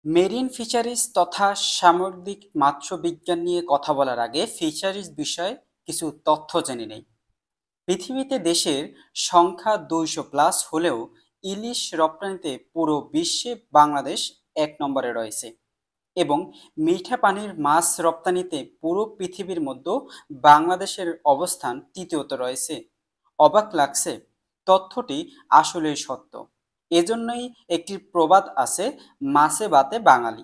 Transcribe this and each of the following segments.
Marine fisheries তথা সামুদ্রিক মাৎস্যবিজ্ঞান নিয়ে কথা বলার আগে ফিশারিজ বিষয়ে কিছু তথ্য জেনে নেই। পৃথিবীতে দেশের সংখ্যা 200+ হলেও ইলিশ রপ্তানিতে পুরো বিশ্বে বাংলাদেশ 1 নম্বরে রয়েছে এবং মিঠা পানির মাছ রপ্তানিতে পুরো পৃথিবীর মধ্যে বাংলাদেশের অবস্থান তৃতীয়তে রয়েছে। অবাক লাগছে? তথ্যটি আসলেই সত্য। এজন্যই একটি প্রবাদ আছে, মাছে ভাতে বাঙালি।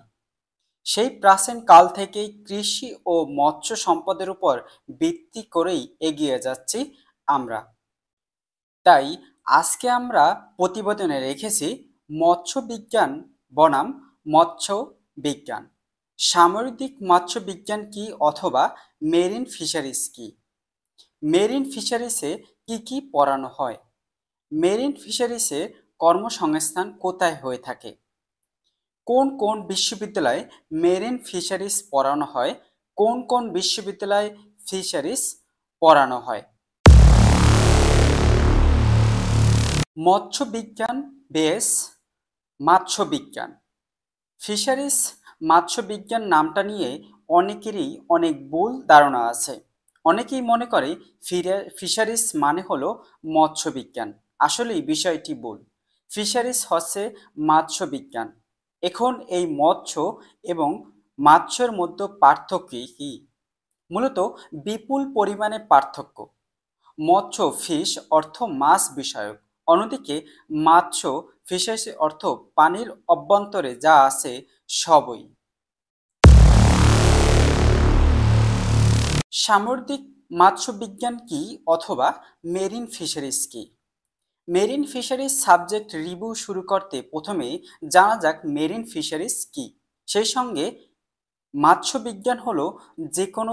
সেই প্রাচীন কাল থেকেই কৃষি ও মৎস্য সম্পদের উপর ভিত্তি করেই এগিয়ে যাচ্ছি আমরা। তাই আজকে আমরা প্রতিবেদনে রেখেছি মৎস্য বিজ্ঞান বনাম মৎস্য বিজ্ঞান। সামুদ্রিক মৎস্য বিজ্ঞান কি অথবা মেরিন ফিশারিজ কি? মেরিন ফিশারিজে কি কি পড়ানো হয়? মেরিন ফিশারিজে কর্মসংস্থান কোথায় হয়ে থাকে? কোন কোন বিশ্ববিদ্যালয়ে মেরিন ফিশারিজ পড়ানো হয়? কোন কোন বিশ্ববিদ্যালয়ে ফিশারিজ পড়ানো হয়? মৎস্য বিজ্ঞান বেস মাৎস্য বিজ্ঞান। ফিশারিজ মাৎস্য বিজ্ঞান নামটা নিয়ে অনেকেরই অনেক ভুল ধারণা আছে। অনেকেই মনে করে ফিশারিজ মানে হলো মৎস্য বিজ্ঞান। আসলেই বিষয়টি ভুল। ফিশারিজ হচ্ছে মাৎস্য বিজ্ঞান। এখন এই মৎস্য এবং মাৎস্যের মধ্যে পার্থক্য কি? মূলত বিপুল পরিমাণে পার্থক্য। মৎস্য ফিশ অর্থ মাছ বিষয়ক, অন্যদিকে মাৎস্য ফিশেস অর্থ পানির অভ্যন্তরে যা আছে সবই। সামুদ্রিক মাৎস্য বিজ্ঞান কি অথবা মেরিন ফিশারিজ কি? মেরিন ফিশারিজ সাবজেক্ট রিভিউ শুরু করতে প্রথমে জানা যাক মেরিন ফিশারিজ কি। সেই সঙ্গে মাৎস্য বিজ্ঞান হলো যে কোনো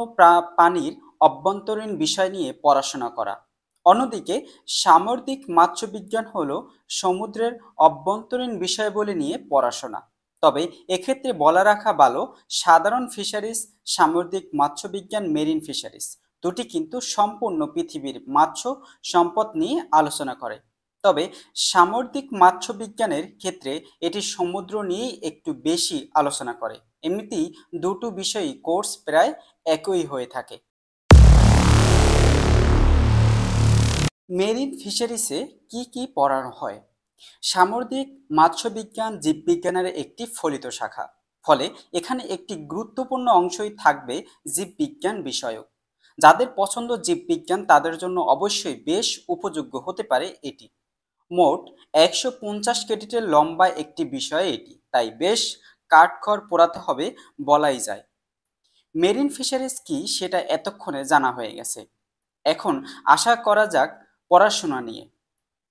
পানির অভ্যন্তরীণ বিষয় নিয়ে পড়াশোনা করা। অন্যদিকে সামুদ্রিক মাৎস্য বিজ্ঞান হলো সমুদ্রের অভ্যন্তরীণ বিষয়বলি নিয়ে পড়াশোনা। তবে এক্ষেত্রে বলা রাখা ভালো, সাধারণ ফিশারিজ, সামুদ্রিক মাৎস্য বিজ্ঞান, মেরিন ফিশারিজ দুটি কিন্তু সম্পূর্ণ পৃথিবীর মাৎস্য সম্পদ নিয়ে আলোচনা করে। তবে সামুদ্রিক মাৎস্য বিজ্ঞানের ক্ষেত্রে এটি সমুদ্র নিয়েই একটু বেশি আলোচনা করে। এমনিতেই দুটো বিষয়ই কোর্স প্রায় একই হয়ে থাকে। মেরিন ফিশারিজে কি কি পড়ানো হয়? সামুদ্রিক মাৎস্যবিজ্ঞান জীববিজ্ঞানের একটি ফলিত শাখা। ফলে এখানে একটি গুরুত্বপূর্ণ অংশই থাকবে জীববিজ্ঞান বিষয়ক। যাদের পছন্দ জীববিজ্ঞান তাদের জন্য অবশ্যই বেশ উপযোগ্য হতে পারে এটি। মোট 150 ক্রেডিটের লম্বা একটি বিষয় এটি, তাই বেশ কাঠখড় পোড়াতে হবে বলাই যায়। মেরিন ফিশারিজ কি সেটা এতক্ষণে জানা হয়ে গেছে। এখন আশা করা যাক পড়াশোনা নিয়ে।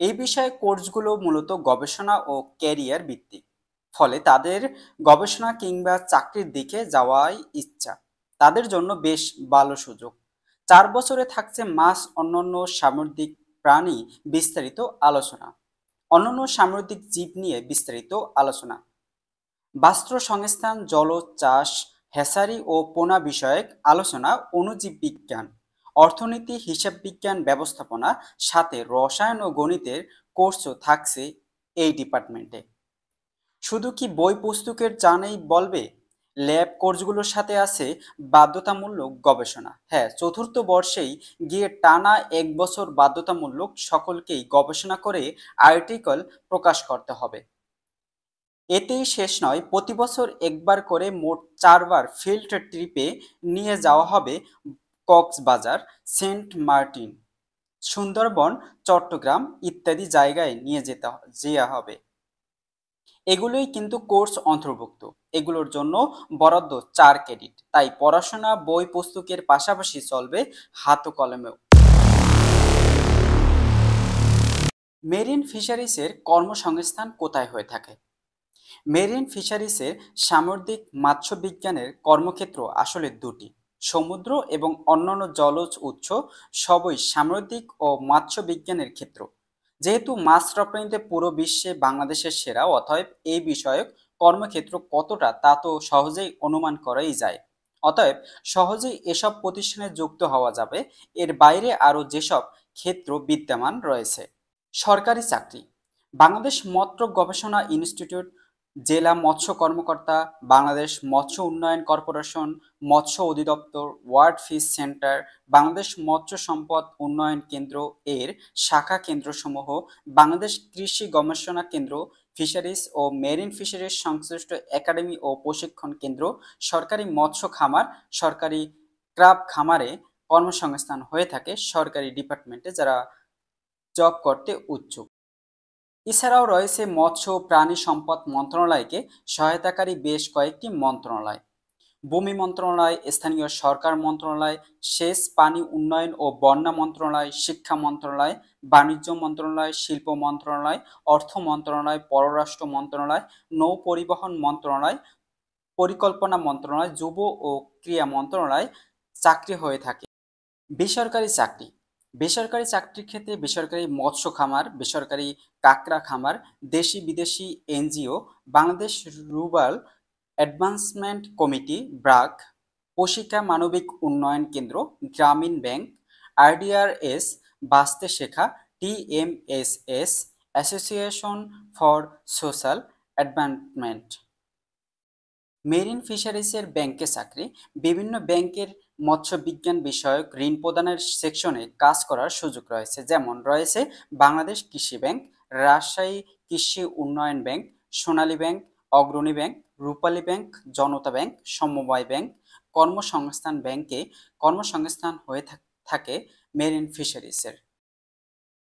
এই বিষয়ে কোর্সগুলো মূলত গবেষণা ও ক্যারিয়ার ভিত্তিক। ফলে তাদের গবেষণা কিংবা চাকরির দিকে যাওয়াই ইচ্ছা, তাদের জন্য বেশ ভালো সুযোগ। 4 বছরে থাকছে মাছ অন্যান্য সামুদ্রিক প্রাণী বিস্তারিত আলোচনা, অন্যান্য সামুদ্রিক জীব নিয়ে বিস্তারিত আলোচনা, বাস্ত্র সংস্থান, জলজ চাষ, হ্যাচারি ও পোনা বিষয়ক আলোচনা, অণুজীব বিজ্ঞান, অর্থনীতি, হিসাব বিজ্ঞান, ব্যবস্থাপনা, সাথে রসায়ন ও গণিতের কোর্সও থাকছে এই ডিপার্টমেন্টে। শুধু কি বই পুস্তকের জানেই বলবে? ল্যাব কোর্সগুলোর সাথে আছে বাধ্যতামূলক গবেষণা। হ্যাঁ, চতুর্থ বর্ষেই গিয়ে টানা 1 বছর বাধ্যতামূলক সকলকেই গবেষণা করে আর্টিকেল প্রকাশ করতে হবে। এতেই শেষ নয়, প্রতি বছর একবার করে মোট 4বার ফিল্ড ট্রিপে নিয়ে যাওয়া হবে কক্সবাজার, সেন্ট মার্টিন, সুন্দরবন, চট্টগ্রাম ইত্যাদি জায়গায় নিয়ে যাওয়া হবে। এগুলোই কিন্তু কোর্স অন্তর্ভুক্ত। এগুলোর জন্য বরাদ্দ 4 ক্রেডিট। তাই পড়াশোনা বই পুস্তকের পাশাপাশি চলবে হাত কলমেও। মেরিন ফিশারিজের কর্মসংস্থান কোথায় হয়ে থাকে? মেরিন ফিশারিজের সামুদ্রিক মাৎস্যবিজ্ঞানের কর্মক্ষেত্র আসলে দুটি। সমুদ্র এবং অন্যান্য জলজ উৎস সবই সামুদ্রিক ও মাৎস্যবিজ্ঞানের ক্ষেত্র। যেহেতু মাছ রপ্তানিতে পুরো বিশ্বে বাংলাদেশের সেরা, অতএব এই বিষয়ক কর্মক্ষেত্র কতটা তা তো সহজেই অনুমান করাই যায়। অতএব সহজেই এসব প্রতিষ্ঠানে যুক্ত হওয়া যাবে। এর বাইরে আরও যেসব ক্ষেত্র বিদ্যমান রয়েছে: সরকারি চাকরি, বাংলাদেশ মৎস্য গবেষণা ইনস্টিটিউট, জেলা মৎস্য কর্মকর্তা, বাংলাদেশ মৎস্য উন্নয়ন কর্পোরেশন, মৎস্য অধিদপ্তর, ওয়ার্ল্ড ফিশ সেন্টার, বাংলাদেশ মৎস্য সম্পদ উন্নয়ন কেন্দ্র এর শাখা কেন্দ্রসমূহ, বাংলাদেশ কৃষি গবেষণা কেন্দ্র, ফিশারিজ ও মেরিন ফিশারিজ সংশ্লিষ্ট একাডেমি ও প্রশিক্ষণ কেন্দ্র, সরকারি মৎস্য খামার, সরকারি ক্রাব খামারে কর্মসংস্থান হয়ে থাকে সরকারি ডিপার্টমেন্টে যারা জব করতে উচ্চুক। এছাড়াও রয়েছে মৎস্য ও প্রাণী সম্পদ মন্ত্রণালয়কে সহায়তাকারী বেশ কয়েকটি মন্ত্রণালয়: ভূমি মন্ত্রণালয়, স্থানীয় সরকার মন্ত্রণালয়, সেচ পানি উন্নয়ন ও বন্যা মন্ত্রণালয়, শিক্ষা মন্ত্রণালয়, বাণিজ্য মন্ত্রণালয়, শিল্প মন্ত্রণালয়, অর্থ মন্ত্রণালয়, পররাষ্ট্র মন্ত্রণালয়, নৌ পরিবহন মন্ত্রণালয়, পরিকল্পনা মন্ত্রণালয়, যুব ও ক্রীড়া মন্ত্রণালয় চাকরি হয়ে থাকে। বেসরকারি চাকরি: বেসরকারি চাকরির ক্ষেত্রে বেসরকারি মৎস্য খামার, বেসরকারি কাঁকড়া খামার, দেশি বিদেশি NGO, Bangladesh rural advancement committee BRAC, Proshika Manobik Unnayan Kendra, Grameen bank, RDRS, Banchte Shekha, TMSS, association for social advancement. Marine ফিশারিজের ব্যাংকে চাকরি: বিভিন্ন ব্যাংকের মৎস্য বিজ্ঞান বিষয়ক ঋণ প্রদানের সেকশনে কাজ করার সুযোগ রয়েছে, যেমন রয়েছে বাংলাদেশ কৃষি ব্যাংক, রাজশাহী কৃষি উন্নয়ন ব্যাংক, সোনালী ব্যাংক, অগ্রণী ব্যাংক, রূপালী ব্যাংক, জনতা ব্যাংক, সমবায় ব্যাংক। কর্মসংস্থান ব্যাংকে কর্মসংস্থান হয়ে থাকে মেরিন ফিশারিজের।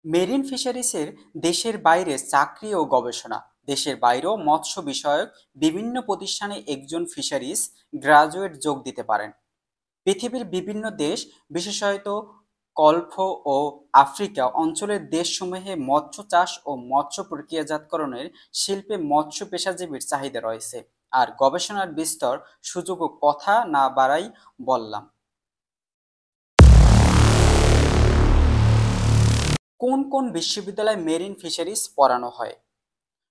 মেরিন ফিশারিজের দেশের বাইরে চাকরি ও গবেষণা: দেশের বাইরেও মৎস্য বিষয়ক বিভিন্ন প্রতিষ্ঠানে একজন ফিশারিজ গ্রাজুয়েট যোগ দিতে পারেন। পৃথিবীর বিভিন্ন দেশ, বিশেষত গলফ ও আফ্রিকা অঞ্চলের দেশসমূহে মৎস্য চাষ ও মৎস্য প্রক্রিয়াজাতকরণের শিল্পে মৎস্য পেশাজীবীর চাহিদা রয়েছে। আর গবেষণার বিস্তর সুযোগও কথা না বাড়াই বললাম। কোন কোন বিশ্ববিদ্যালয়ে মেরিন ফিশারিজ পড়ানো হয়?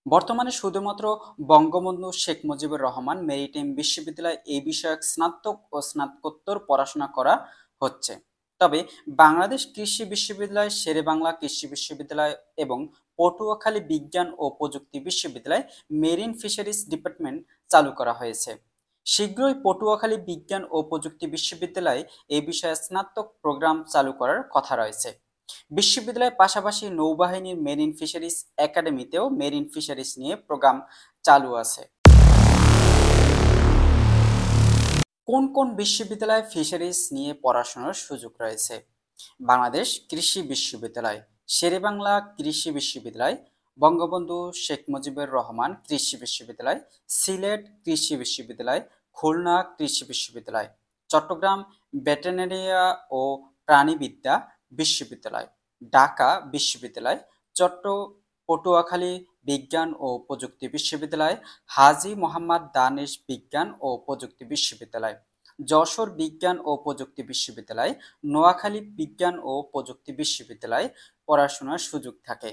বর্তমানে শুধুমাত্র বঙ্গবন্ধু শেখ মুজিবুর রহমান মেরিটাইম বিশ্ববিদ্যালয়ে এই বিষয়ক স্নাতক ও স্নাতকোত্তর পড়াশোনা করা হচ্ছে। তবে বাংলাদেশ কৃষি বিশ্ববিদ্যালয়, শেরেবাংলা কৃষি বিশ্ববিদ্যালয় এবং পটুয়াখালী বিজ্ঞান ও প্রযুক্তি বিশ্ববিদ্যালয়ে মেরিন ফিশারিজ ডিপার্টমেন্ট চালু করা হয়েছে। শীঘ্রই পটুয়াখালী বিজ্ঞান ও প্রযুক্তি বিশ্ববিদ্যালয়ে এই বিষয়ে স্নাতক প্রোগ্রাম চালু করার কথা রয়েছে। বিশ্ববিদ্যালয়ের পাশাপাশি নৌবাহিনীর মেরিন ফিশারিজ একাডেমিতেও মেরিন ফিশারিজ নিয়ে প্রোগ্রাম চালু আছে। কোন কোন বিশ্ববিদ্যালয়ে ফিশারিজ নিয়ে পড়াশোনার সুযোগ রয়েছে? বাংলাদেশ কৃষি বিশ্ববিদ্যালয়, শেরেবাংলা কৃষি বিশ্ববিদ্যালয়, বঙ্গবন্ধু শেখ মুজিবুর রহমান কৃষি বিশ্ববিদ্যালয়, সিলেট কৃষি বিশ্ববিদ্যালয়, খুলনা কৃষি বিশ্ববিদ্যালয়, চট্টগ্রাম ভেটেরিনারি ও প্রাণিবিদ্যা বিশ্ববিদ্যালয়, ঢাকা বিশ্ববিদ্যালয়, পটুয়াখালী বিজ্ঞান ও প্রযুক্তি বিশ্ববিদ্যালয়, হাজী মোহাম্মদ দানিশ বিজ্ঞান ও প্রযুক্তি বিশ্ববিদ্যালয়, যশোর বিজ্ঞান ও প্রযুক্তি বিশ্ববিদ্যালয়, নোয়াখালী বিজ্ঞান ও প্রযুক্তি বিশ্ববিদ্যালয়ে পড়াশোনার সুযোগ থাকে।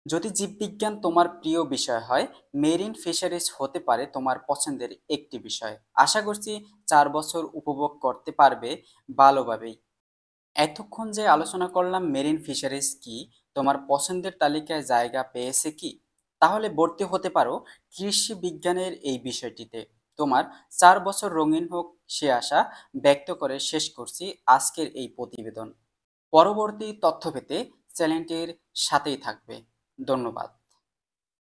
যদি জীববিজ্ঞান তোমার প্রিয় বিষয় হয়, মেরিন ফিশারিজ হতে পারে তোমার পছন্দের একটি বিষয়। আশা করছি 4 বছর উপভোগ করতে পারবে ভালোভাবেই। এতক্ষণ যে আলোচনা করলাম মেরিন ফিশারিজ কি, তোমার পছন্দের তালিকায় জায়গা পেয়েছে কি? তাহলে ভর্তি হতে পারো কৃষি বিজ্ঞানের এই বিষয়টিতে। তোমার 4 বছর রঙিন হোক সে আশা ব্যক্ত করে শেষ করছি আজকের এই প্রতিবেদন। পরবর্তী তথ্য পেতে চ্যানেলটির সাথেই থাকবে। ধন্যবাদ।